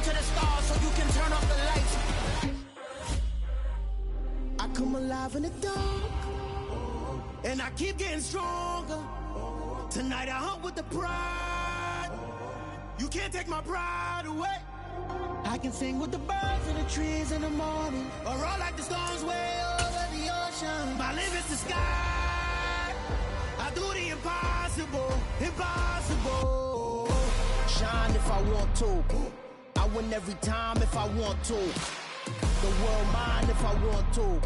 to the stars so you can turn off the lights. I come alive in the dark, and I keep getting stronger. Tonight I hunt with the pride. You can't take my pride away. I can sing with the birds and the trees in the morning, or roll like the storms way over the ocean. My limit's the sky. I do the impossible, impossible. Shine if I want to. I win every time if I want to. The world mine if I want to.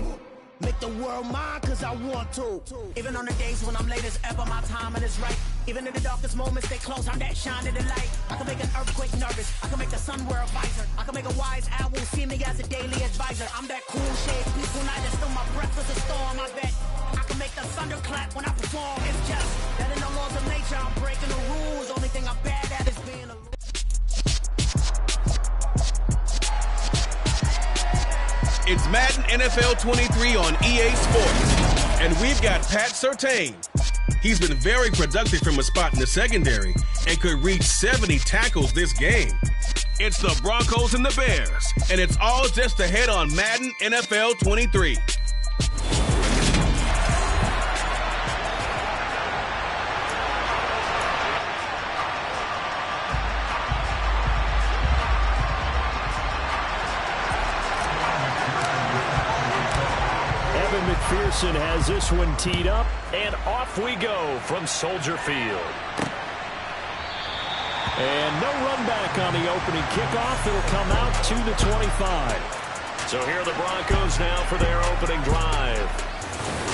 Make the world mine cause I want to. Even on the days when I'm late as ever, my timing is right. Even in the darkest moments, stay close, I'm that shine of the light. I can make an earthquake nervous, I can make the sun wear a visor. I can make a wise owl see me as a daily advisor. I'm that cool shade, peaceful night, and still my breath is a storm. I bet I can make the thunder clap when I perform. It's just that in the laws of nature, I'm breaking the rules. Only thing I'm bad at is being alone. It's Madden NFL 23 on EA Sports, and we've got Pat Surtain. He's been very productive from a spot in the secondary and could reach 70 tackles this game. It's the Broncos and the Bears, and it's all just ahead on Madden NFL 23. McPherson has this one teed up, and off we go from Soldier Field. And no run back on the opening kickoff. It'll come out to the 25. So here are the Broncos now for their opening drive.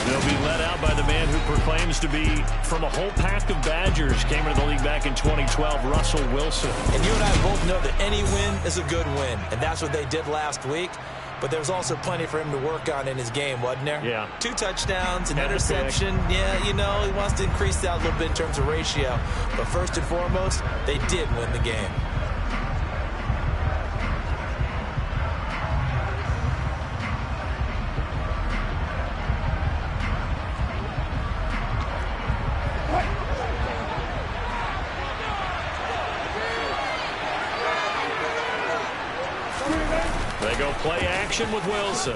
They'll be led out by the man who proclaims to be from a whole pack of Badgers. Came into the league back in 2012, Russell Wilson. And you and I both know that any win is a good win, and that's what they did last week. But there's also plenty for him to work on in his game, wasn't there? Yeah. 2 touchdowns, an interception. Yeah, you know, he wants to increase that a little bit in terms of ratio. But first and foremost, they did win the game. They go play action with Wilson.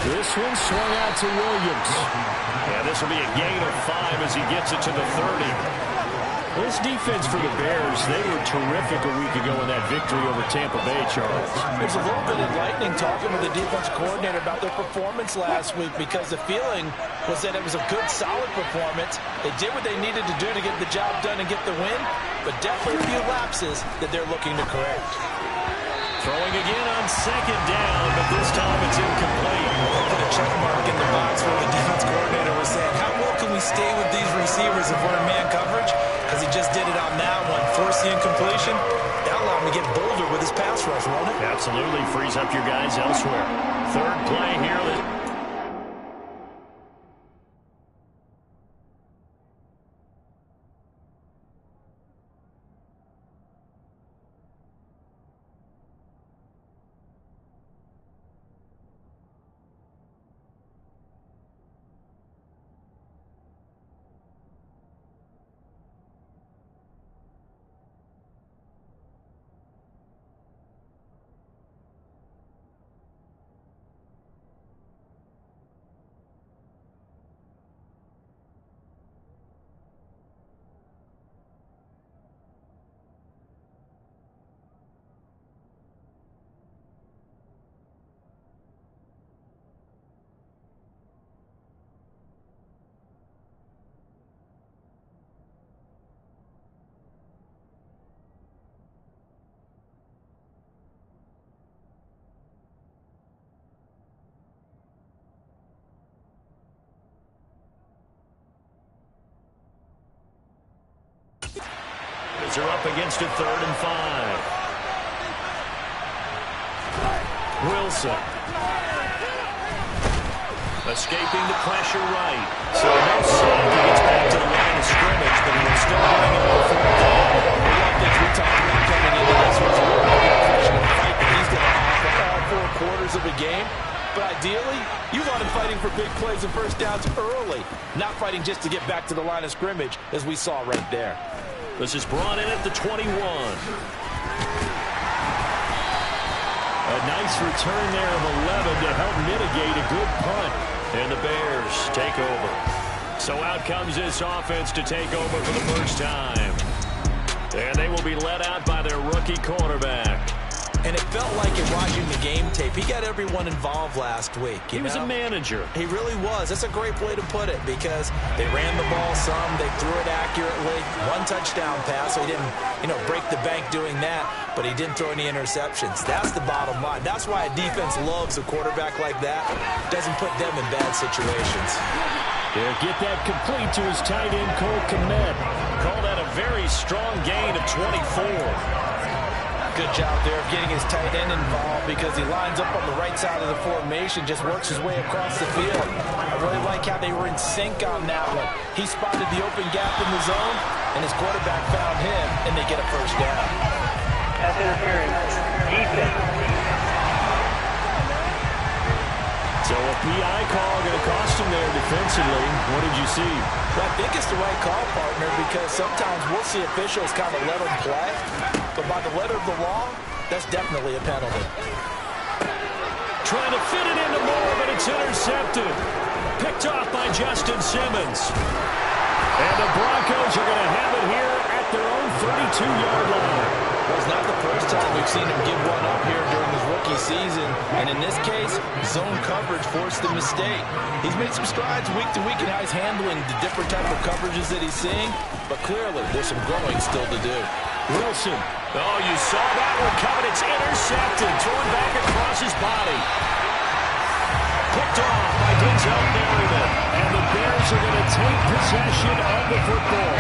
This one swung out to Williams. Yeah, this will be a gain of 5 as he gets it to the 30. This defense for the Bears, they were terrific a week ago in that victory over Tampa Bay, Charles. It was a little bit enlightening talking with the defense coordinator about their performance last week, because the feeling was that it was a good, solid performance. They did what they needed to do to get the job done and get the win, but definitely a few lapses that they're looking to correct. Throwing again on second down, but this time it's incomplete. Put a check mark in the box where the defense coordinator was saying, how well can we stay with these receivers if we're in man coverage? Because he just did it on that one. Force the incompletion. That allowed him to get bolder with his pass rush, won't it? Absolutely. Frees up your guys elsewhere. Third play here. They're up against it, 3rd and 5. Wilson. Escaping the pressure right. So no sack. He gets back to the line of scrimmage, but he was still going on the 4th down. One of the things we talked about coming into this was a little bit of pressure and fight that he's going to offer all 4 quarters of the game. But ideally, you want him fighting for big plays and first downs early, not fighting just to get back to the line of scrimmage, as we saw right there. This is brought in at the 21. A nice return there of 11 to help mitigate a good punt. And the Bears take over. So out comes this offense to take over for the first time. And they will be led out by their rookie quarterback. And it felt like in watching the game tape, he got everyone involved last week. He was a manager. He really was. That's a great way to put it because they ran the ball some, they threw it accurately, one touchdown pass, so he didn't, break the bank doing that, but he didn't throw any interceptions. That's the bottom line. That's why a defense loves a quarterback like that. Doesn't put them in bad situations. He'll get that complete to his tight end, Cole Kmet. Call that a very strong gain of 24. Good job there of getting his tight end involved because he lines up on the right side of the formation, just works his way across the field. I really like how they were in sync on that one. He spotted the open gap in the zone, and his quarterback found him, and they get a first down. That's interference. Defense. So a PI call going to cost him there defensively. What did you see? Well, I think it's the right call, partner, because sometimes we'll see officials kind of let them play. But by the letter of the law, that's definitely a penalty. Trying to fit it into Moore, but it's intercepted. Picked off by Justin Simmons. And the Broncos are going to have it here at their own 32-yard line. Well, it's not the first time we've seen him give one up here during his rookie season. And in this case, zone coverage forced the mistake. He's made some strides week to week in how he's handling the different type of coverages that he's seeing. But clearly, there's some growing still to do. Wilson. Oh, you saw that one coming. It's intercepted. Thrown back across his body. Picked off by Denzel Merriman. And the Bears are going to take possession of the football.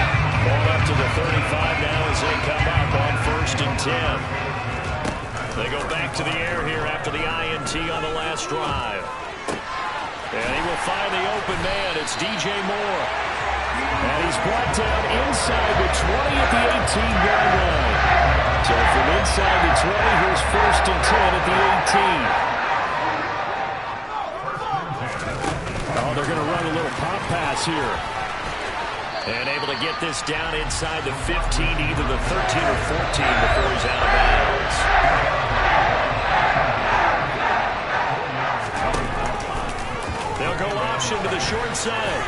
Ball up to the 35 now as they come up on 1st and 10. They go back to the air here after the INT on the last drive. And he will find the open man. It's DJ Moore. And he's brought down inside the 20 at the 18-yard line. So from inside the 20, here's 1st and 10 at the 18. Oh, they're going to run a little pop pass here. And able to get this down inside the 15, either the 13 or 14 before he's out of bounds. They'll go option to the short side.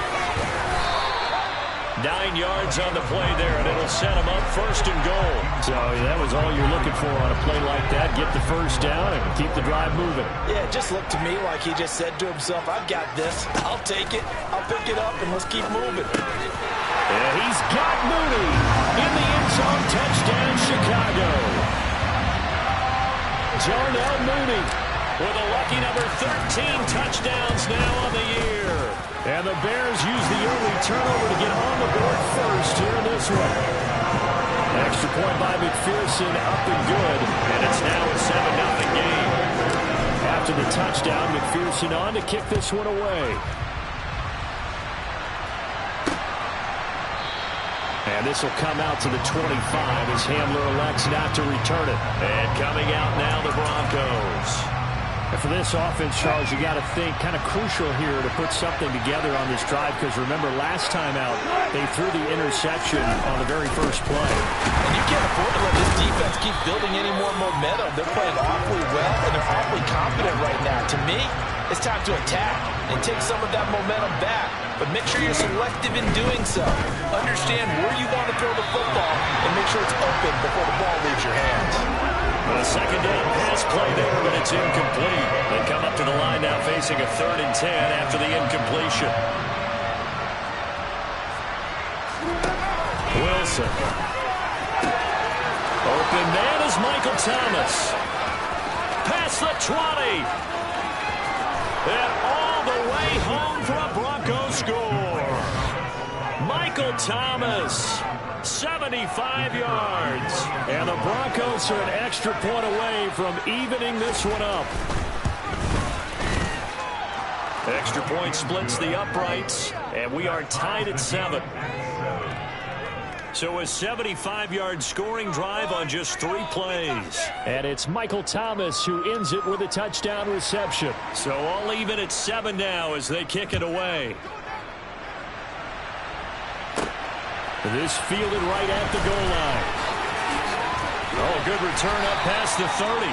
9 yards on the play there, and it'll set him up 1st and goal. So that was all you're looking for on a play like that. Get the first down and keep the drive moving. Yeah, it just looked to me like he just said to himself, I've got this. I'll take it. I'll pick it up, and let's keep moving. And he's got Mooney in the end zone. Touchdown, Chicago. Darnell Mooney with a lucky number 13 touchdowns now on the year. And the Bears use the early turnover to get on the board first here in this one. Extra point by McPherson, up and good. And it's now a 7-0 game. After the touchdown, McPherson on to kick this one away. And this will come out to the 25 as Hamler elects not to return it. And coming out now, the Broncos. And for this offense, Charles, you got to think kind of crucial here to put something together on this drive because remember, last time out, they threw the interception on the very first play. And you can't afford to let this defense keep building any more momentum. They're playing awfully well, and they're awfully confident right now. To me, it's time to attack and take some of that momentum back. But make sure you're selective in doing so. Understand where you want to throw the football and make sure it's open before the ball leaves your hands. A second down pass play there, but it's incomplete. They come up to the line now facing a 3rd and 10 after the incompletion. Wilson. Open man is Michael Thomas. Past the 20. And all the way home for a Broncos score. Michael Thomas. 75 yards. And the Broncos are an extra point away from evening this one up. Extra point splits the uprights, and we are tied at 7. So a 75-yard scoring drive on just 3 plays. And it's Michael Thomas who ends it with a touchdown reception. So all even at 7 now as they kick it away. This fielded right at the goal line. Oh, good return up past the 30.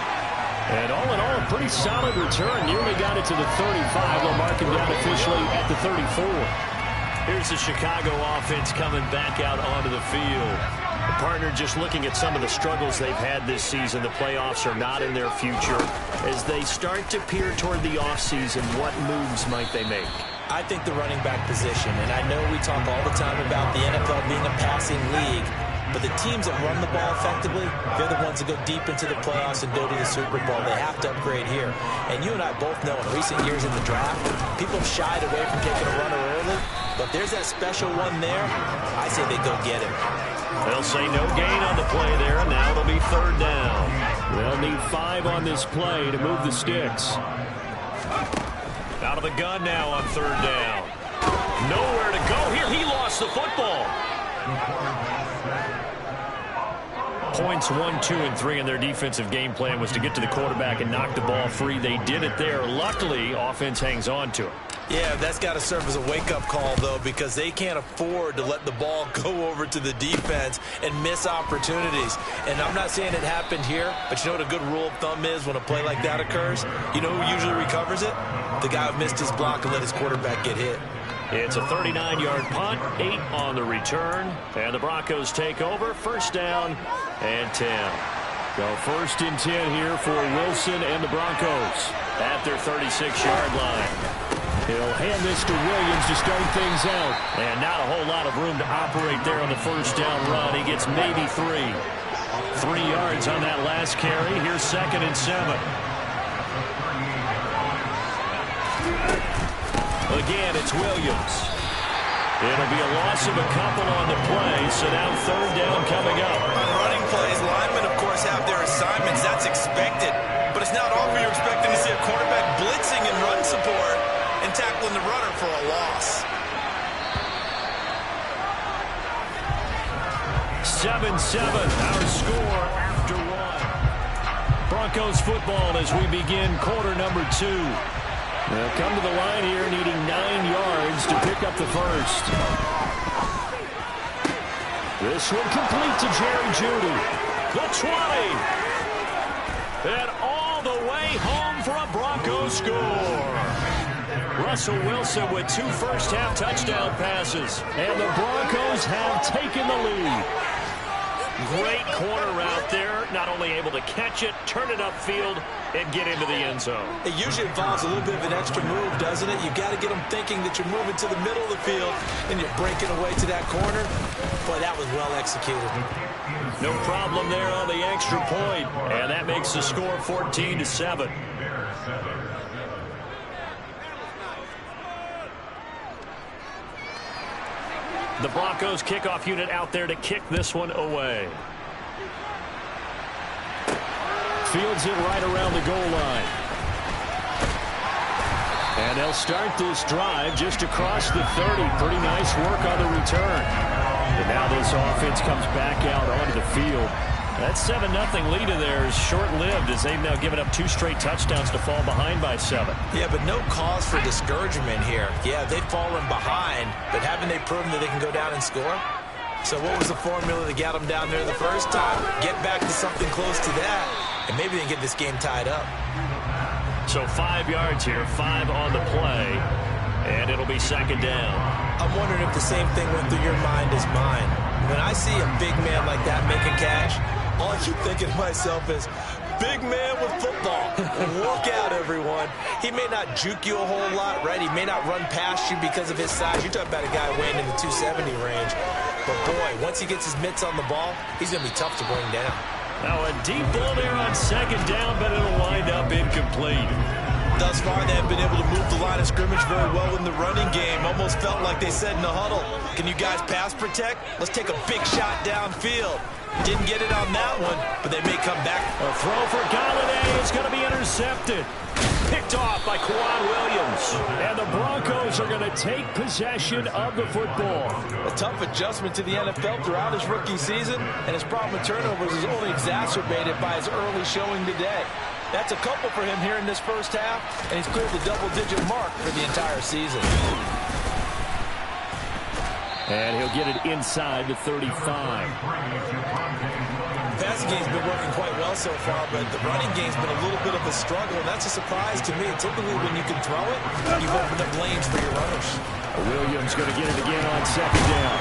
And all in all, a pretty solid return. Nearly got it to the 35. They'll mark him down officially at the 34. Here's the Chicago offense coming back out onto the field. The partner just looking at some of the struggles they've had this season. The playoffs are not in their future. As they start to peer toward the offseason, what moves might they make? I think the running back position, and I know we talk all the time about the NFL being a passing league, but the teams that run the ball effectively, they're the ones that go deep into the playoffs and go to the Super Bowl. They have to upgrade here. And you and I both know in recent years in the draft, people have shied away from taking a runner early, but there's that special one there. I say they go get him. They'll say no gain on the play there, and now it'll be third down. They'll need 5 on this play to move the sticks. Out of the gun now on third down. Nowhere to go here. He lost the football. Points 1, 2, and 3 in their defensive game plan was to get to the quarterback and knock the ball free. They did it there. Luckily, offense hangs on to it. Yeah, that's got to serve as a wake-up call, though, because they can't afford to let the ball go over to the defense and miss opportunities. And I'm not saying it happened here, but you know what a good rule of thumb is when a play like that occurs? You know who usually recovers it? The guy who missed his block and let his quarterback get hit. It's a 39-yard punt, 8 on the return, and the Broncos take over. First down and 10. So first and 10 here for Wilson and the Broncos at their 36-yard line. He'll hand this to Williams to start things out. And not a whole lot of room to operate there on the first down run. He gets maybe 3. 3 yards on that last carry. Here's second and 7. Again, it's Williams. It'll be a loss of a couple on the play, so now third down coming up. On running plays, linemen, of course, have their assignments. That's expected. But it's not often you're expecting to see a quarterback blitzing and run support and tackling the runner for a loss. 7-7, our score after 1. Broncos football as we begin quarter number 2. They'll come to the line here needing 9 yards to pick up the first. This one complete to Jerry Jeudy. The 20. And all the way home for a Broncos score. Russell Wilson with 2 first-half touchdown passes. And the Broncos have taken the lead. Great corner route there. Not only able to catch it, turn it upfield, and get into the end zone. It usually involves a little bit of an extra move, doesn't it? You've got to get them thinking that you're moving to the middle of the field and you're breaking away to that corner. Boy, that was well executed. No problem there on the extra point. And that makes the score 14-7. The Broncos kickoff unit out there to kick this one away. Fields it right around the goal line. And they'll start this drive just across the 30. Pretty nice work on the return. And now this offense comes back out onto the field. That 7-0 lead of theirs is short-lived as they've now given up 2 straight touchdowns to fall behind by 7. Yeah, but no cause for discouragement here. Yeah, they've fallen behind, but haven't they proven that they can go down and score? So what was the formula that got them down there the first time? Get back to something close to that, and maybe they can get this game tied up. So 5 yards here, 5 on the play, and it'll be second down. I'm wondering if the same thing went through your mind as mine. When I see a big man like that make a catch, all I keep thinking to myself is, big man with football. Look out, everyone. He may not juke you a whole lot, right? He may not run past you because of his size. You're talking about a guy weighing in the 270 range. But, boy, once he gets his mitts on the ball, he's going to be tough to bring down. Now a deep ball there on second down, but it'll wind up incomplete. Thus far, they have been able to move the line of scrimmage very well in the running game. Almost felt like they said in the huddle, can you guys pass protect? Let's take a big shot downfield. Didn't get it on that one, but they may come back. A throw for Galladay is going to be intercepted. Picked off by Quan Williams. And the Broncos are going to take possession of the football. A tough adjustment to the NFL throughout his rookie season, and his problem with turnovers is only exacerbated by his early showing today. That's a couple for him here in this first half, and he's cleared the double-digit mark for the entire season. And he'll get it inside the 35. Passing passing game's been working quite well so far, but the running game's been a little bit of a struggle, and that's a surprise to me. Typically, when you can throw it, you've opened up lanes for your runners. Williams going to get it again on second down.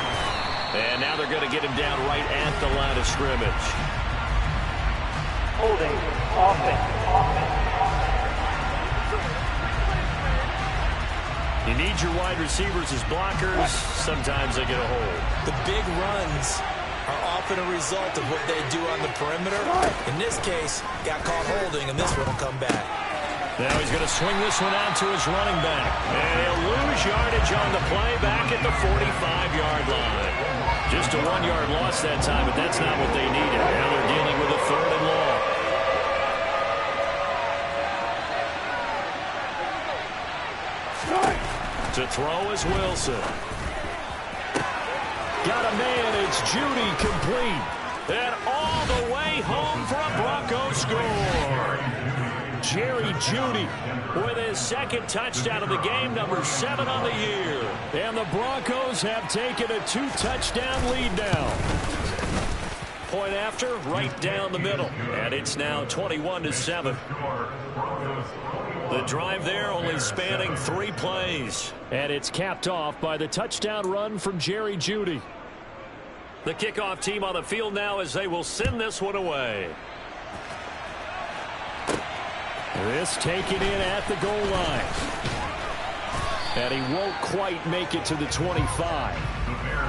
And now they're going to get him down right at the line of scrimmage. Holding. Offense. You need your wide receivers as blockers. Sometimes they get a hold. The big runs are often a result of what they do on the perimeter. In this case, got caught holding, and this one will come back. Now he's going to swing this one out to his running back. And he'll lose yardage on the play back at the 45-yard line. Just a 1-yard loss that time, but that's not what they needed. Now they're dealing with a 3rd and long. To throw is Wilson. Got a man, it's Judy, complete. And all the way home for a Broncos score. Jerry Judy with his 2nd touchdown of the game, number 7 on the year. And the Broncos have taken a 2-touchdown lead now. Point after, right down the middle. And it's now 21-7. The drive there only spanning 3 plays. And it's capped off by the touchdown run from Jerry Judy. The kickoff team on the field now as they will send this one away. This taken in at the goal line. And he won't quite make it to the 25.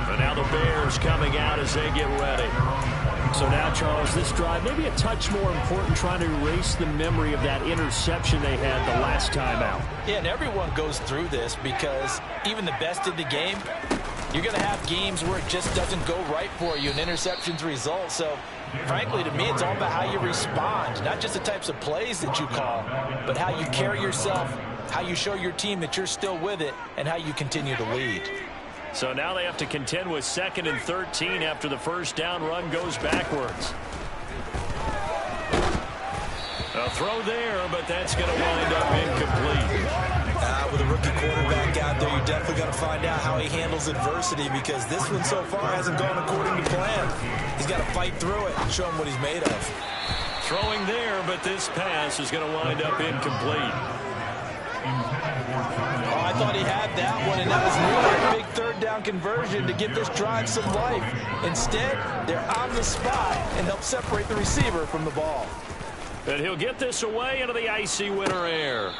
But now the Bears coming out as they get ready. So now, Charles, this drive maybe a touch more important, trying to erase the memory of that interception they had the last time out. Yeah, and everyone goes through this because even the best in the game, you're going to have games where it just doesn't go right for you, and interceptions result. So, frankly, to me, it's all about how you respond, not just the types of plays that you call, but how you carry yourself, how you show your team that you're still with it, and how you continue to lead. So now they have to contend with 2nd and 13 after the first down run goes backwards. A throw there, but that's going to wind up incomplete. With a rookie quarterback out there, you're definitely going to find out how he handles adversity, because this one so far hasn't gone according to plan. He's got to fight through it and show him what he's made of. Throwing there, but this pass is going to wind up incomplete. Oh, I thought he had that one, and that was really a big 3rd down conversion to give this drive some life. Instead, they're on the spot and help separate the receiver from the ball. And he'll get this away into the icy winter air.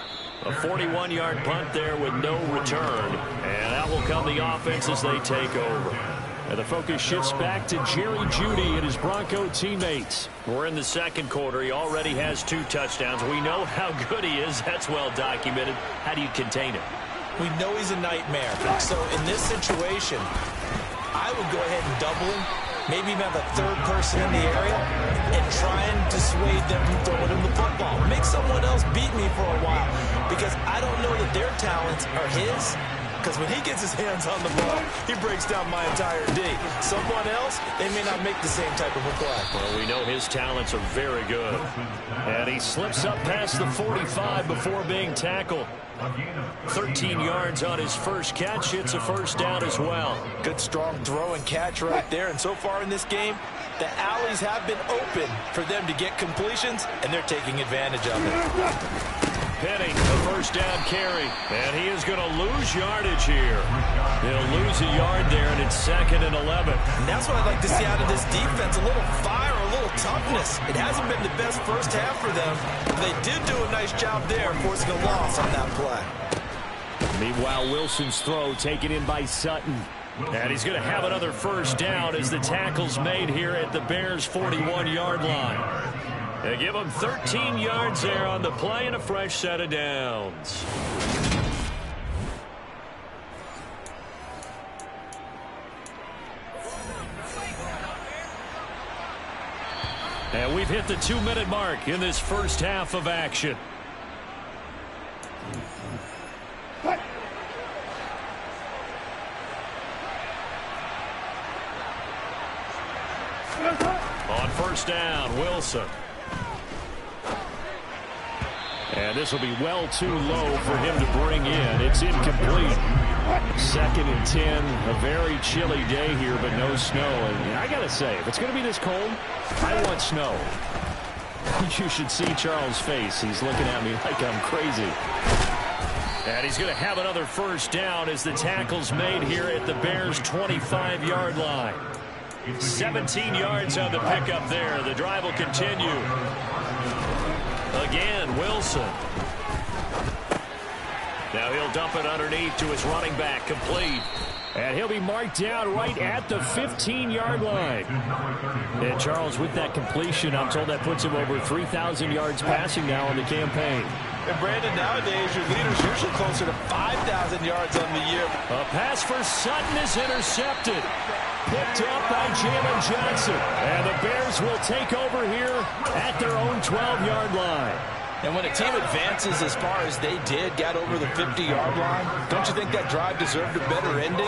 A 41-yard punt there with no return. And out will come the offense as they take over. And the focus shifts back to Jerry Judy and his Bronco teammates. We're in the 2nd quarter. He already has 2 touchdowns. We know how good he is. That's well documented. How do you contain him? We know he's a nightmare. So in this situation, I would go ahead and double him. Maybe even have a 3rd person in the area and try and dissuade them from throwing him the football. Make someone else beat me for a while, because I don't know that their talents are his. Because when he gets his hands on the ball, he breaks down my entire D. Someone else, they may not make the same type of a play. Well, we know his talents are very good. And he slips up past the 45 before being tackled. 13 yards on his first catch. It's a first down as well. Good, strong throw and catch right there. And so far in this game, the alleys have been open for them to get completions, and they're taking advantage of it. Penny, a first down carry. And he is going to lose yardage here. He'll lose a yard there, and it's 2nd and 11. And that's what I'd like to see out of this defense, a little fire, a little toughness. It hasn't been the best first half for them. They did do a nice job there, forcing a loss on that play. Meanwhile, Wilson's throw taken in by Sutton. And he's going to have another first down as the tackle's made here at the Bears' 41-yard line. They give him 13 yards there on the play and a fresh set of downs. And we've hit the 2-minute mark in this first half of action. On first down, Wilson. And this will be well too low for him to bring in. It's incomplete. 2nd and 10. A very chilly day here, but no snow. And I got to say, if it's going to be this cold, I want snow. You should see Charles' face. He's looking at me like I'm crazy. And he's going to have another first down as the tackle's made here at the Bears' 25-yard line. 17 yards on the pickup there. The drive will continue. Again, Wilson. Now he'll dump it underneath to his running back, complete. And he'll be marked down right at the 15-yard line. And Charles, with that completion, I'm told that puts him over 3,000 yards passing now in the campaign. And Brandon, nowadays your leader's usually closer to 5,000 yards on the year. A pass for Sutton is intercepted. Picked up by Jalen Johnson. And the Bears will take over here at their own 12-yard line. And when a team advances as far as they did, got over the 50-yard line, don't you think that drive deserved a better ending?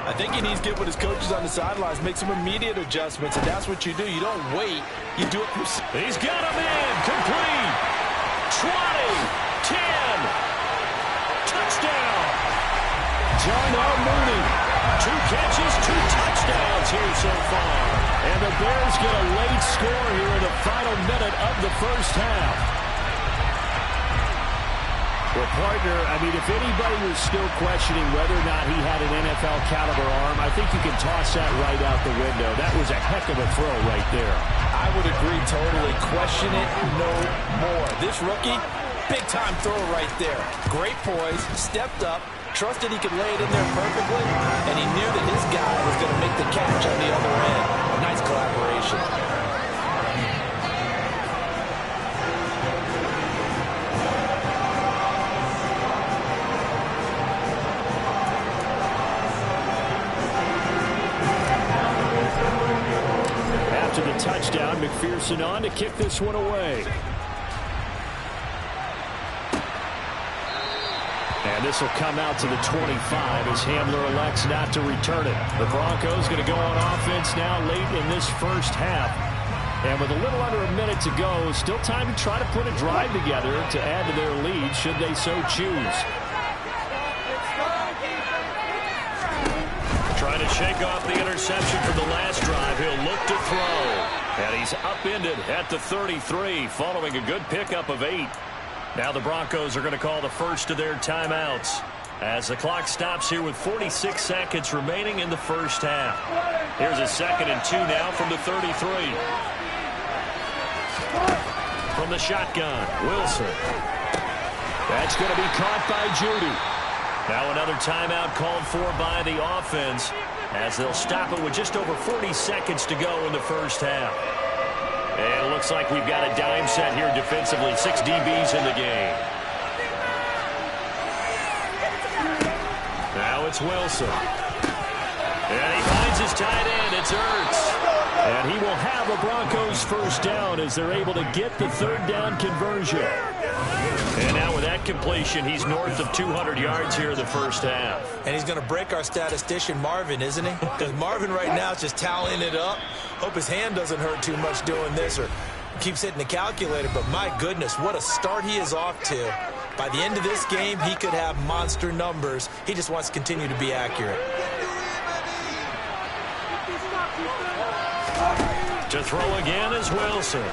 I think he needs to get with his coaches on the sidelines, make some immediate adjustments, and that's what you do. You don't wait. You do it from... He's got him in. Complete. 20. 10. Touchdown. Darnell Mooney. 2 catches, 2 touchdowns here so far. And the Bears get a late score here in the final minute of the first half. Well, partner, I mean, if anybody was still questioning whether or not he had an NFL caliber arm, I think you can toss that right out the window. That was a heck of a throw right there. I would agree totally. Question it no more. This rookie, big-time throw right there. Great poise, stepped up, trusted he could lay it in there perfectly, and he knew that his guy was going to make the catch on the other end. Nice collaboration. After the touchdown, McPherson on to kick this one away. And this will come out to the 25 as Hamler elects not to return it. The Broncos going to go on offense now late in this first half. And with a little under a minute to go, still time to try to put a drive together to add to their lead should they so choose. Trying to shake off the interception from the last drive. He'll look to throw. And he's upended at the 33 following a good pickup of 8. Now the Broncos are going to call the first of their timeouts as the clock stops here with 46 seconds remaining in the first half. Here's a 2nd and 2 now from the 33. From the shotgun, Wilson. That's going to be caught by Judy. Now another timeout called for by the offense as they'll stop it with just over 40 seconds to go in the first half. And it looks like we've got a dime set here defensively. 6 DBs in the game. Now it's Wilson. And he finds his tight end. It's Ertz. And he will have a Broncos first down as they're able to get the 3rd down conversion. And now with that completion, he's north of 200 yards here in the first half. And he's going to break our statistician, Marvin, isn't he? Because Marvin right now is just tallying it up. Hope his hand doesn't hurt too much doing this or keeps hitting the calculator. But my goodness, what a start he is off to. By the end of this game, he could have monster numbers. He just wants to continue to be accurate. To throw again is Wilson.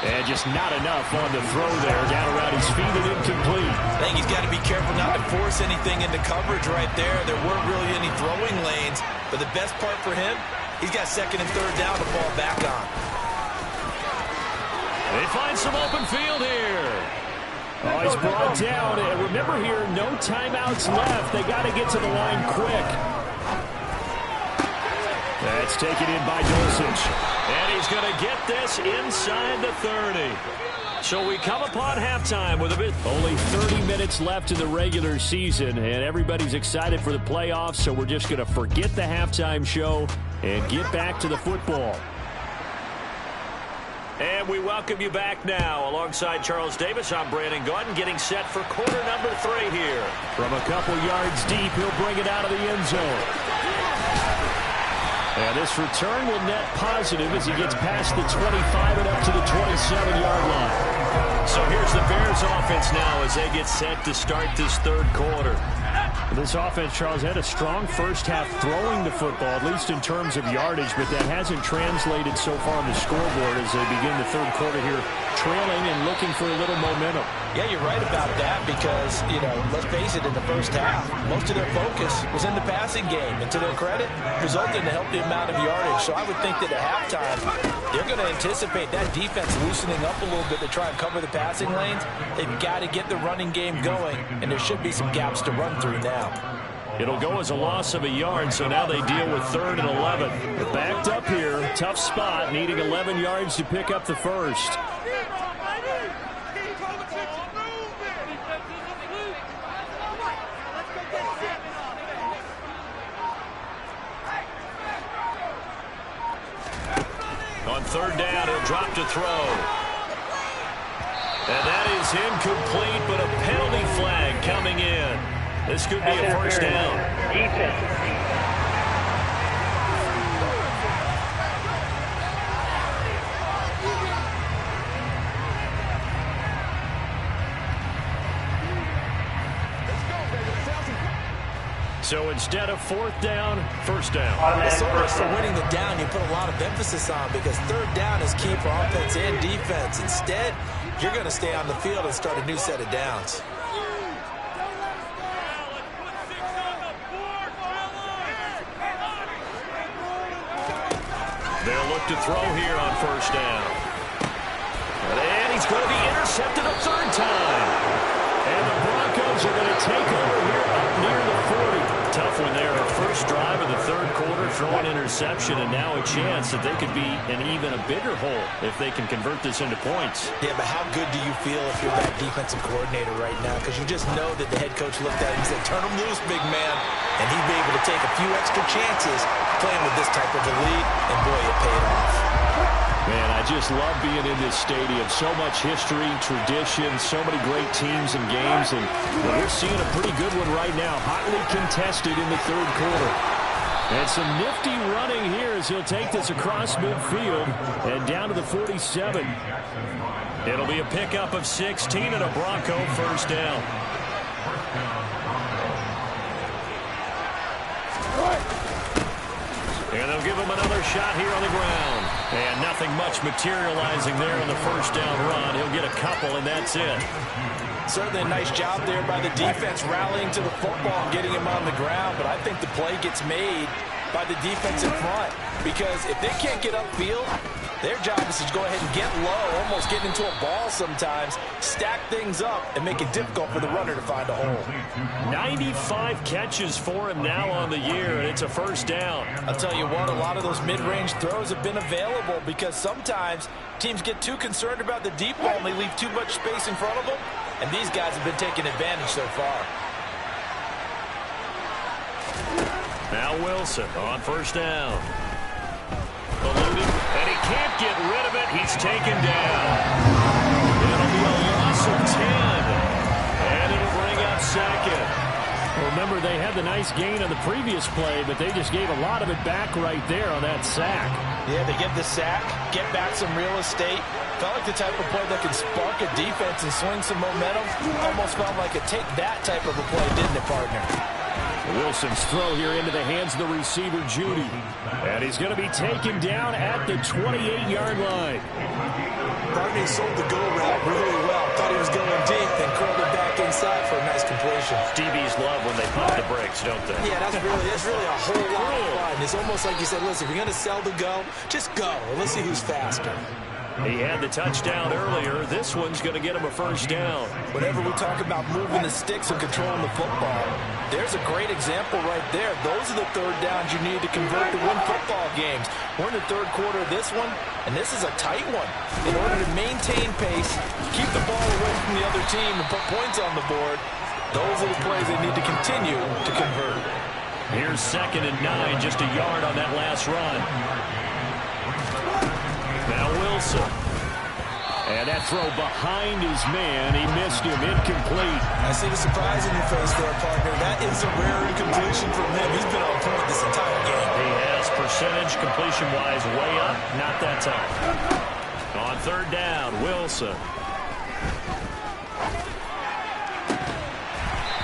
And just not enough on the throw there. Down around his feet and incomplete. I think he's got to be careful not to force anything into coverage right there. There weren't really any throwing lanes. But the best part for him, he's got 2nd and 3rd down to fall back on. They find some open field here. Oh, he's brought down. And remember here, no timeouts left. They got to get to the line quick. That's taken in by Dulcich. And he's going to get this inside the 30. So we come upon halftime with a bit. Only 30 minutes left in the regular season, and everybody's excited for the playoffs, so we're just going to forget the halftime show and get back to the football. And we welcome you back now. Alongside Charles Davis, I'm Brandon Gaudin, getting set for quarter number 3 here. From a couple yards deep, he'll bring it out of the end zone. And this return will net positive as he gets past the 25 and up to the 27-yard line. So here's the Bears offense now as they get set to start this third quarter. This offense, Charles, had a strong first half throwing the football, at least in terms of yardage, but that hasn't translated so far on the scoreboard as they begin the third quarter here, trailing and looking for a little momentum. Yeah, you're right about that because, let's face it, in the first half, most of their focus was in the passing game. And to their credit, resulted in a healthy amount of yardage. So I would think that at halftime, they're going to anticipate that defense loosening up a little bit to try and cover the passing lanes. They've got to get the running game going, and there should be some gaps to run through now. It'll go as a loss of a yard, so now they deal with 3rd and 11. They're backed up here, tough spot, needing 11 yards to pick up the first. On 3rd down, he'll drop to throw. And that is incomplete, but a penalty flag coming in. This could be a first down. Defense. So instead of 4th down, first down. It's almost for winning the down you put a lot of emphasis on because 3rd down is key for offense and defense. Instead, you're going to stay on the field and start a new set of downs. They'll look to throw here on first down. And he's going to be intercepted a 3rd time. And the Broncos are going to take over here up near the 40. Tough one there. First drive of the 3rd quarter, throwing interception, and now a chance that they could be in even a bigger hole if they can convert this into points. Yeah, but how good do you feel if you're that defensive coordinator right now? Because you just know that the head coach looked at him and said, turn him loose, big man. And he'd be able to take a few extra chances playing with this type of a lead, and boy, it paid off. Man, I just love being in this stadium. So much history, tradition, so many great teams and games. And we're seeing a pretty good one right now. Hotly contested in the 3rd quarter. And some nifty running here as he'll take this across midfield and down to the 47. It'll be a pickup of 16 and a Bronco first down. And they'll give him another shot here on the ground. And nothing much materializing there on the first down run. He'll get a couple, and that's it. Certainly a nice job there by the defense rallying to the football and getting him on the ground. But I think the play gets made by the defense in front. Because if they can't get upfield, their job is to go ahead and get low, almost get into a ball sometimes, stack things up, and make it difficult for the runner to find a hole. 95 catches for him now on the year, and it's a first down. I'll tell you what, a lot of those mid-range throws have been available because sometimes teams get too concerned about the deep ball and they leave too much space in front of them, and these guys have been taking advantage so far. Now Wilson on first down. Eluded, and he can't get rid of it. He's taken down. It'll be a loss of 10, and it'll bring up 2nd. Remember, they had the nice gain on the previous play, but they just gave a lot of it back right there on that sack. Yeah, they get the sack, get back some real estate. Felt like the type of play that can spark a defense and swing some momentum. Almost felt like a take that type of a play, didn't it, partner? Wilson's throw here into the hands of the receiver, Judy. And he's going to be taken down at the 28-yard line. Barney sold the go route really well. Thought he was going deep, then curled it back inside for a nice completion. DBs love when they pump the brakes, don't they? Yeah, that's really a whole lot of fun. It's almost like you said, listen, if you're going to sell the go, just go. And let's see who's faster. He had the touchdown earlier. This one's going to get him a first down. Whenever we talk about moving the sticks and controlling the football, there's a great example right there. Those are the 3rd downs you need to convert to win football games. We're in the 3rd quarter of this one, and this is a tight one. In order to maintain pace, keep the ball away from the other team, and put points on the board, those are the plays they need to continue to convert. Here's 2nd and 9, just a yard on that last run. Now Wilson. And that throw behind his man. He missed him. Incomplete. I see the surprise in your face there, partner. That is a rare incompletion from him. He's been on point this entire game. He has percentage completion-wise way up. Not that time. On third down, Wilson.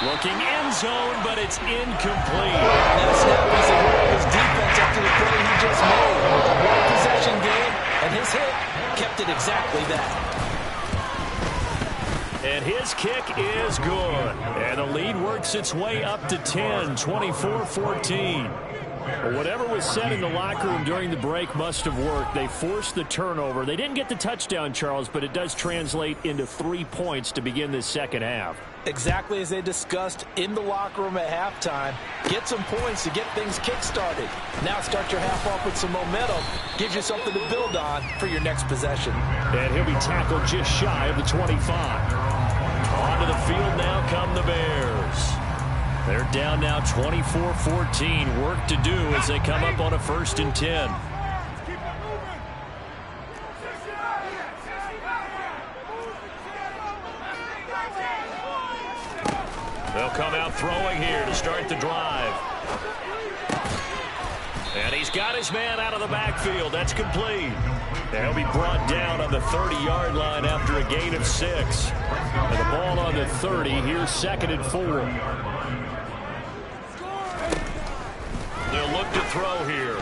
Looking end zone, but it's incomplete. That snap was the work of his defense after the play he just made. A one-possession game, and his hit kept it exactly that. And his kick is good. And the lead works its way up to 10, 24-14. Well, whatever was said in the locker room during the break must have worked. They forced the turnover. They didn't get the touchdown, Charles, but it does translate into 3 points to begin this second half. Exactly as they discussed in the locker room at halftime. Get some points to get things kick-started. Now start your half off with some momentum. Gives you something to build on for your next possession. And he'll be tackled just shy of the 25. Onto the field now come the Bears. They're down now 24-14. Work to do as they come up on a 1st and 10. They'll come out throwing here to start the drive. And he's got his man out of the backfield. That's complete. And he'll be brought down on the 30-yard line after a gain of 6. And the ball on the 30. Here's 2nd and 4. They'll look to throw here.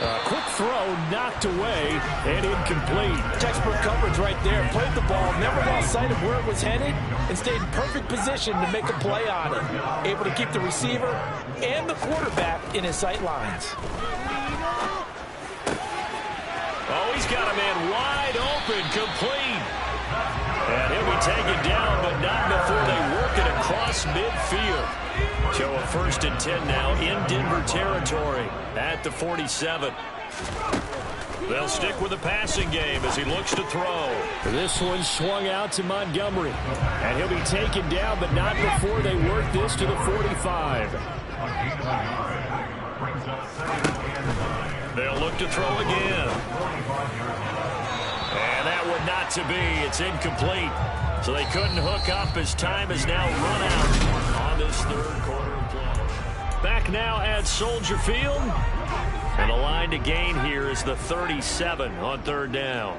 A quick throw knocked away and incomplete. Textbook coverage right there. Played the ball, never lost sight of where it was headed, and stayed in perfect position to make a play on it. Able to keep the receiver and the quarterback in his sight lines. Oh, he's got a man wide open, complete. And he'll be taken down, but not before they work it across midfield. So a 1st and 10 now in Denver territory at the 47. They'll stick with the passing game as he looks to throw. This one swung out to Montgomery. And he'll be taken down, but not before they work this to the 45. They'll look to throw again. And that one not to be. It's incomplete. So they couldn't hook up as time is now run out on this 3rd quarter of play. Back now at Soldier Field. And the line to gain here is the 37 on 3rd down.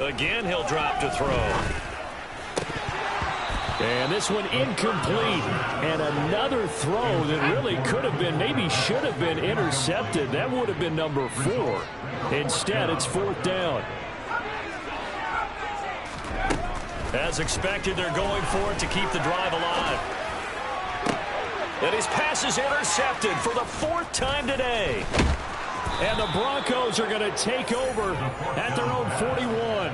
Again, he'll drop to throw. And this one incomplete. And another throw that really could have been, maybe should have been intercepted. That would have been number 4. Instead, it's 4th down. As expected, they're going for it to keep the drive alive. And his pass is intercepted for the 4th time today. And the Broncos are going to take over at their own 41.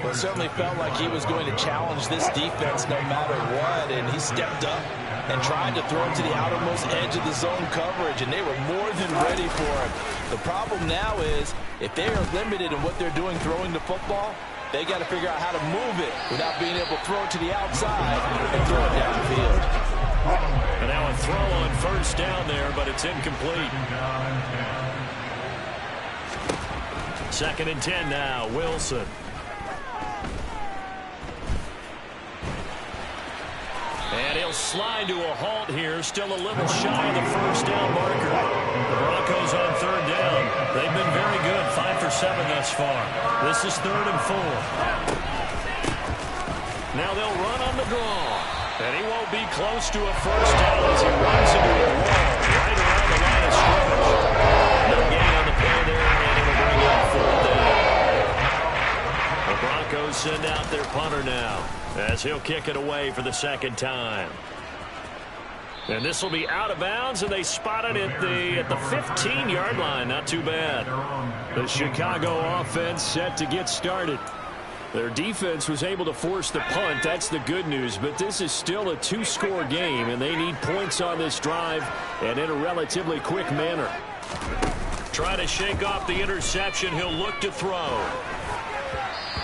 Well, it certainly felt like he was going to challenge this defense no matter what, and he stepped up and tried to throw it to the outermost edge of the zone coverage, and they were more than ready for him. The problem now is if they are limited in what they're doing throwing the football, they got to figure out how to move it without being able to throw it to the outside and throw it downfield. And now a throw on 1st down there, but it's incomplete. 2nd and 10 now, Wilson. And he'll slide to a halt here, still a little shy of the 1st down marker. The Broncos on 3rd down. They've been very good, 5 for 7 thus far. This is 3rd and 4. Now they'll run on the draw. And he won't be close to a 1st down as he runs into a wall right around the line of scrimmage. No gain on the play there, and it'll bring up 4th down. The Broncos send out their punter now, as he'll kick it away for the 2nd time. And this will be out of bounds, and they spot it at the 15-yard line. Not too bad. The Chicago offense set to get started. Their defense was able to force the punt. That's the good news, but this is still a 2-score game, and they need points on this drive and in a relatively quick manner. Try to shake off the interception. He'll look to throw.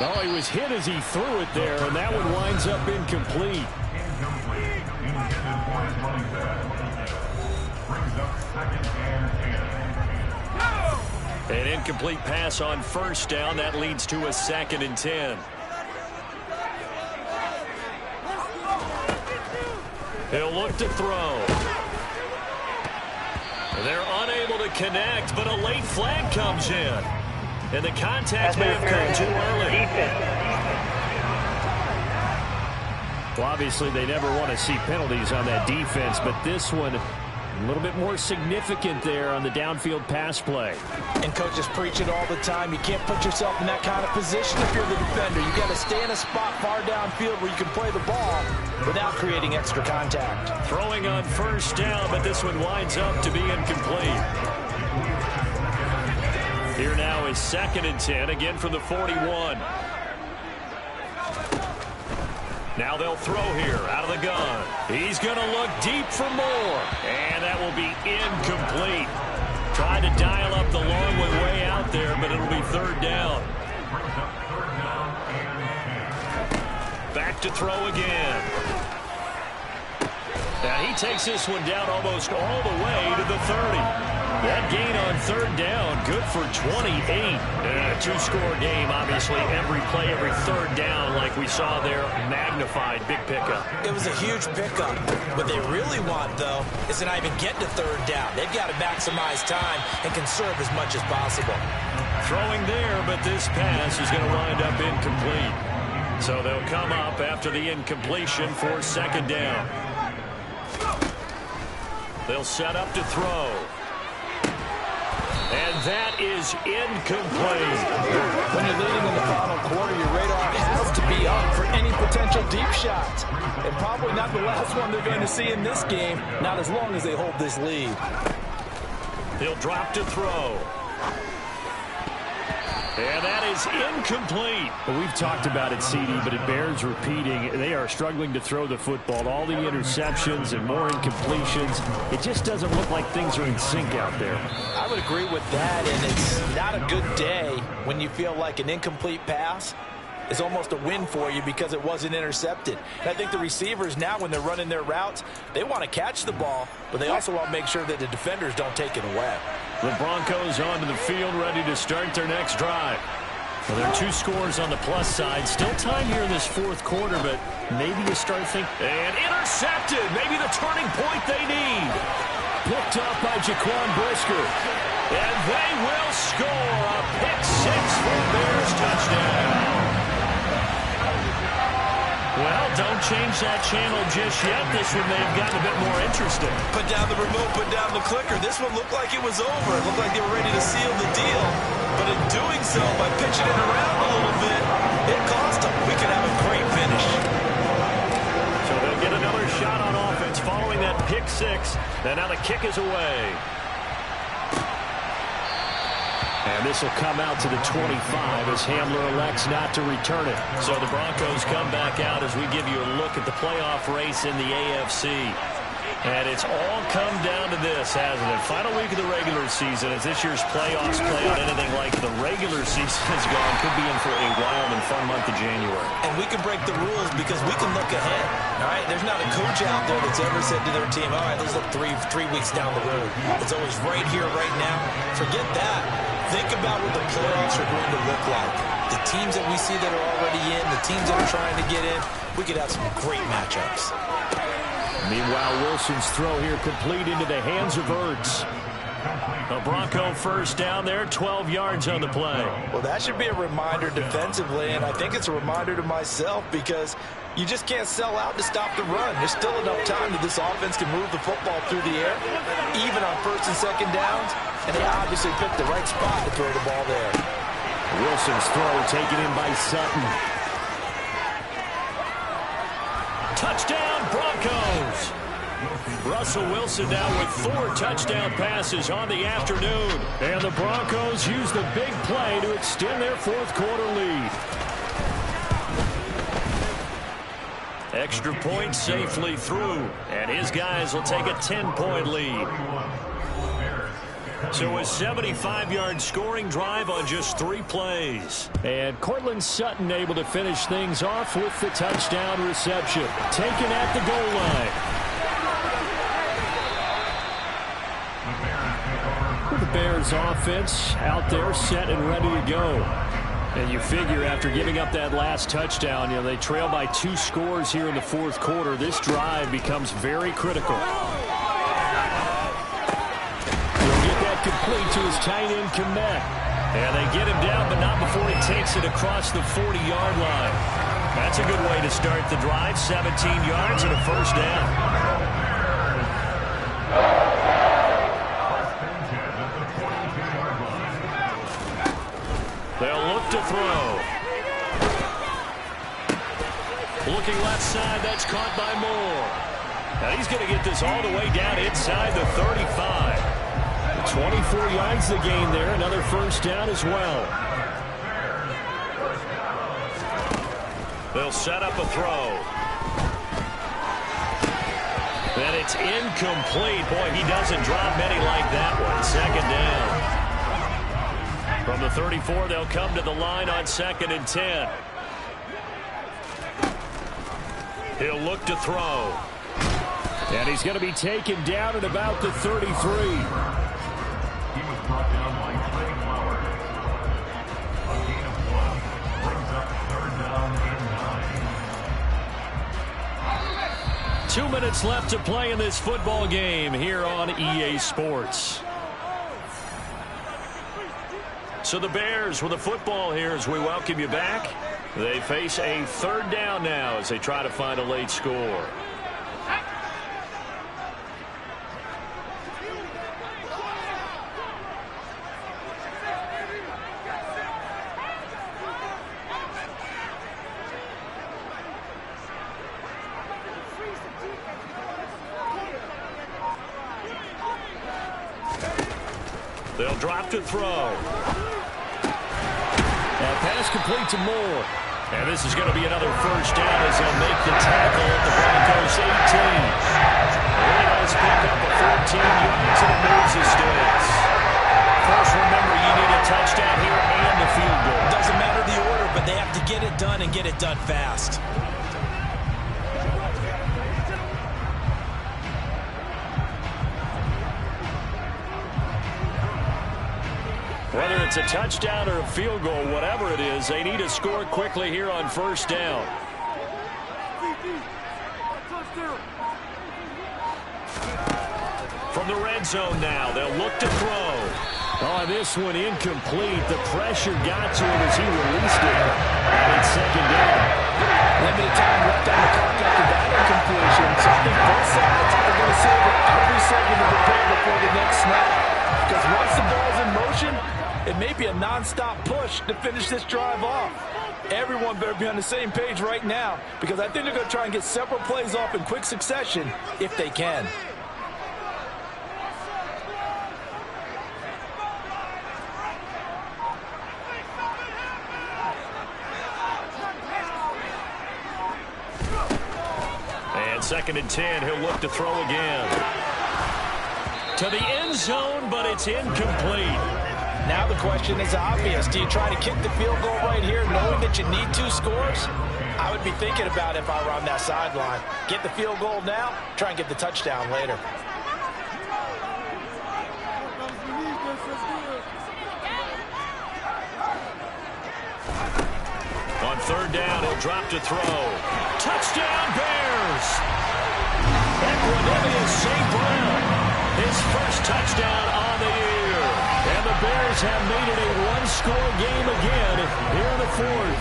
Oh, he was hit as he threw it there, and that one winds up incomplete. An incomplete pass on 1st down. That leads to a 2nd and 10. He'll look to throw. They're unable to connect, but a late flag comes in. And the contact may have come too early. Well, obviously, they never want to see penalties on that defense, but this one a little bit more significant there on the downfield pass play. And coaches preach it all the time. You can't put yourself in that kind of position if you're the defender. You got to stay in a spot far downfield where you can play the ball without creating extra contact. Throwing on first down, but this one winds up to be incomplete. Here now is 2nd and 10, again from the 41. Now they'll throw here out of the gun. He's going to look deep for more. And that will be incomplete. Tried to dial up the long way out there, but it'll be 3rd down. Back to throw again. Now he takes this one down almost all the way to the 30. That gain on 3rd down, good for 28. A 2-score game, obviously. Every play, every 3rd down, like we saw there, magnified. Big pickup. It was a huge pickup. What they really want, though, is to not even get to 3rd down. They've got to maximize time and conserve as much as possible. Throwing there, but this pass is going to wind up incomplete. So they'll come up after the incompletion for 2nd down. They'll set up to throw. And that is incomplete. When you're leading in the final quarter, your radar has to be up for any potential deep shots. And probably not the last one they're going to see in this game, not as long as they hold this lead. He'll drop to throw. And that is incomplete. Well, we've talked about it, CD, but it bears repeating. They are struggling to throw the football. All the interceptions and more incompletions. It just doesn't look like things are in sync out there. I would agree with that, and it's not a good day when you feel like an incomplete pass is almost a win for you because it wasn't intercepted. And I think the receivers now, when they're running their routes, they want to catch the ball, but they also want to make sure that the defenders don't take it away. The Broncos onto the field, ready to start their next drive. Well, there are 2 scores on the plus side. Still time here in this 4th quarter, but maybe you start thinking. And intercepted. Maybe the turning point they need. Picked up by Jaquan Brisker. And they will score a pick-6 for Bears touchdown. Well, don't change that channel just yet. This one may have gotten a bit more interesting. Put down the remote, put down the clicker. This one looked like it was over. It looked like they were ready to seal the deal. But in doing so, by pitching it around a little bit, it cost them. We could have a great finish. So they'll get another shot on offense following that pick-6. And now the kick is away. And this will come out to the 25 as Hamler elects not to return it. So the Broncos come back out as we give you a look at the playoff race in the AFC. And it's all come down to this, hasn't it? Final week of the regular season. As this year's playoffs play out anything like the regular season has gone, could be in for a wild and fun month of January. And we can break the rules because we can look ahead. All right, there's not a coach out there that's ever said to their team, all right, let's look three weeks down the road. It's always right here, right now. Forget that. Think about what the playoffs are going to look like. The teams that we see that are already in, the teams that are trying to get in, we could have some great matchups. Meanwhile, Wilson's throw here complete into the hands of Ertz. A Bronco first down there, 12 yards on the play. Well, that should be a reminder defensively, and I think it's a reminder to myself because you just can't sell out to stop the run. There's still enough time that this offense can move the football through the air, even on 1st and 2nd downs, and they obviously picked the right spot to throw the ball there. Wilson's throw taken in by Sutton. Touchdown, Broncos! Russell Wilson now with 4 touchdown passes on the afternoon. And the Broncos use the big play to extend their 4th quarter lead. Extra point safely through, and his guys will take a 10-point lead. So a 75-yard scoring drive on just 3 plays. And Cortland Sutton able to finish things off with the touchdown reception. Taken at the goal line. The Bears offense out there set and ready to go. And you figure after giving up that last touchdown, you know, they trail by 2 scores here in the 4th quarter. This drive becomes very critical. to his tight end, Komet. And they get him down, but not before he takes it across the 40-yard line. That's a good way to start the drive. 17 yards and a first down. They'll look to throw. Looking left side, that's caught by Moore. Now he's going to get this all the way down inside the 35. 24 yards the gain there. Another first down as well. They'll set up a throw. And it's incomplete. Boy, he doesn't drop many like that one. Second down. From the 34, they'll come to the line on 2nd and 10. He'll look to throw. And he's going to be taken down at about the 33. He was brought down by Trey Flowers. A gain of 1 brings up 3rd down and 9. 2 minutes left to play in this football game here on EA Sports. So the Bears with the football here as we welcome you back. They face a 3rd down now as they try to find a late score. They'll drop to throw. That pass complete to Moore. And this is going to be another first down as they'll make the tackle at the Broncos 18. Really nice pick up of 14 yards and it moves the sticks. First, remember, you need a touchdown here and the field goal. Doesn't matter the order, but they have to get it done and get it done fast. Whether it's a touchdown or a field goal, whatever it is, they need to score quickly here on first down. From the red zone now, they'll look to throw. Oh, this one incomplete. The pressure got to him as he released it. And it's 2nd down. Limited time left on the clock after that incompletion. So I think both sides are going to savor every second to prepare before the next snap. Because once the ball's in motion, it may be a non-stop push to finish this drive off. Everyone better be on the same page right now because I think they're going to try and get several plays off in quick succession if they can. And 2nd and 10, he'll look to throw again. To the end zone, but it's incomplete. Now the question is obvious. Do you try to kick the field goal right here knowing that you need 2 scores? I would be thinking about it if I were on that sideline. Get the field goal now, try and get the touchdown later. On 3rd down, he'll drop to throw. Touchdown, Bears! Equanimeous St. Brown, his first touchdown on the year. And the Bears have made it a 1-score game again here in the 4th.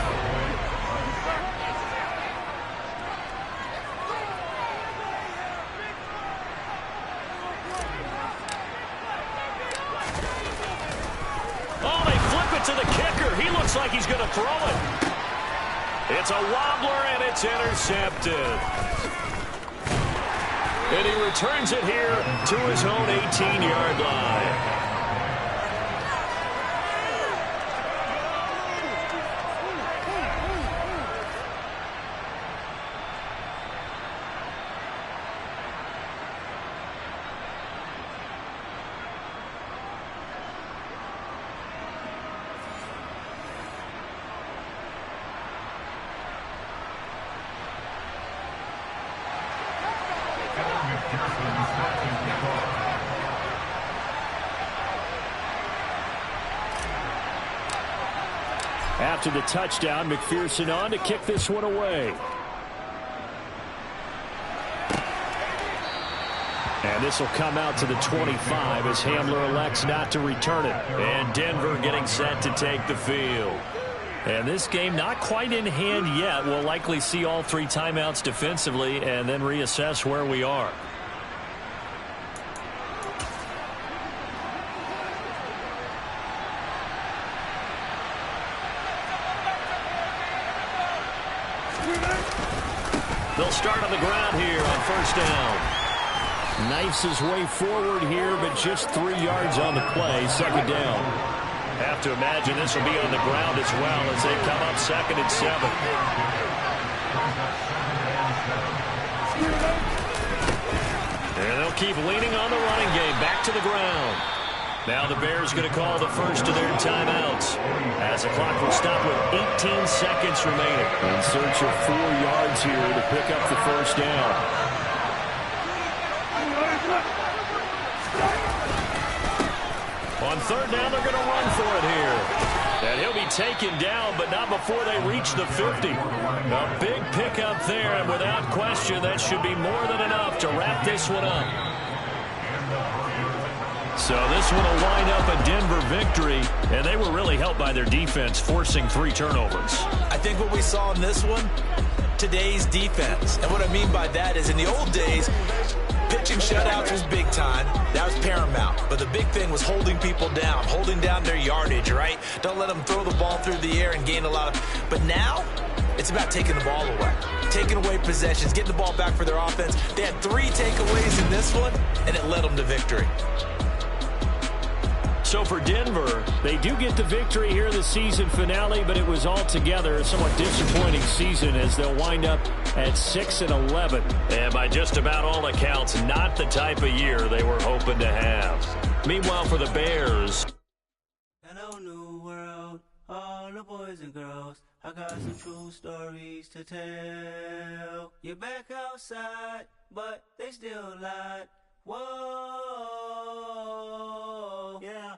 Oh, they flip it to the kicker. He looks like he's going to throw it. It's a wobbler, and it's intercepted. And he returns it here to his own 18-yard line. After the touchdown, McPherson on to kick this one away. And this will come out to the 25 as Hamler elects not to return it. And Denver getting set to take the field. And this game not quite in hand yet. We'll likely see all 3 timeouts defensively and then reassess where we are. They'll start on the ground here on first down. Knifes his way forward here, but just 3 yards on the play. Second down. Have to imagine this will be on the ground as well as they come up 2nd and 7. And they'll keep leaning on the running game. Back to the ground. Now the Bears going to call the first of their timeouts as the clock will stop with 18 seconds remaining. In search of 4 yards here to pick up the first down. On third down, they're going to run for it here. And he'll be taken down, but not before they reach the 50. A big pickup there, and without question, that should be more than enough to wrap this one up. So this one will wind up a Denver victory, and they were really helped by their defense, forcing 3 turnovers. I think what we saw in this one, today's defense. And what I mean by that is in the old days, pitching shutouts was big time. That was paramount. But the big thing was holding people down, holding down their yardage, right? Don't let them throw the ball through the air and gain a lot of... But now, it's about taking the ball away. Taking away possessions, getting the ball back for their offense. They had 3 takeaways in this one, and it led them to victory. So for Denver, they do get the victory here in the season finale, but it was altogether a somewhat disappointing season as they'll wind up at 6-11. And by just about all accounts, not the type of year they were hoping to have. Meanwhile, for the Bears. Hello, new world, all the boys and girls. I got some true stories to tell. You're back outside, but they still lied. Whoa, yeah.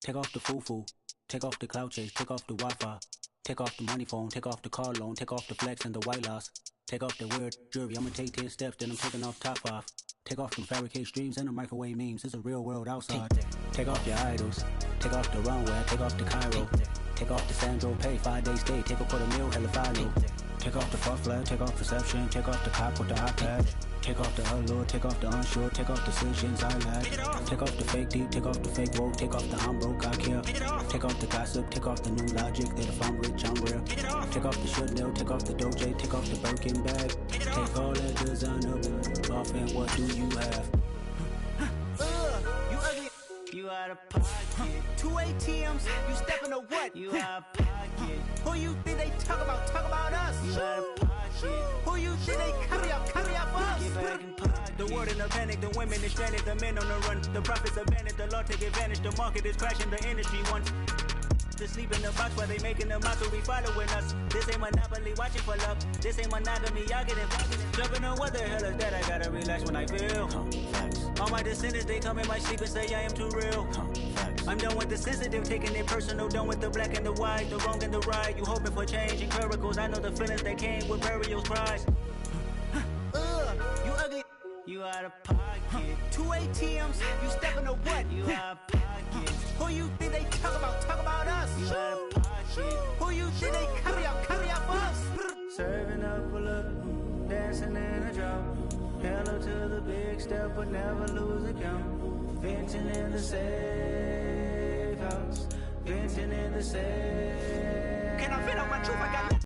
Take off the foo-foo, take off the cloud chase, take off the Wi-Fi, take off the money phone, take off the car loan, take off the flex and the white loss, take off the weird jewelry. I'ma take 10 steps, then I'm taking off top 5. Take off them fabricated streams and the microwave memes. It's a real world outside. Take off your idols, take off the runway, take off the Cairo, take off the Sandro Pay, 5-day stay, take a $250,000, hella final. Take off the far flag, take off perception, take off the cop with the iPad. Take off the allure, take off the unsure, take off decisions I lack. Take off the fake deep, take off the fake woke, take off the I'm broke, I care. Take off the gossip, take off the new logic that if I'm rich, I'm real. Take off the should know, take off the Doje, take off the Birkin bag. Take all that designer off and what do you have? You ugly. You out of pocket. 2 ATMs, you stepping to what? You out of pocket. Who you think they talk about us? You out of pocket. Who you think they copy up us? Get back in pocket. The world in a panic, the women is stranded, the men on the run. The profits abandoned, the law take advantage. The market is crashing, the industry wants to sleep in the box while they making the mockery following us. This ain't Monopoly, watching for love. This ain't monogamy, y'all get involved. Jumping on what the hell is that? I gotta relax when I feel. All my descendants, they come in my sleep and say I am too real. I'm done with the sensitive, taking it personal. Done with the black and the white, the wrong and the right. You hoping for change and miracles. I know the feelings that came with burials, cries. You ugly. You out of pocket. 2 ATMs, you stepping to what? You out of pocket. Who you think they talk about us? You out of pocket. Who you think they copy up us? Serving up a look, dancing in a drop. Hello to the big step, but never lose a count. Venting in the safe house. Venting in the safe. Can I fit out my truth? I got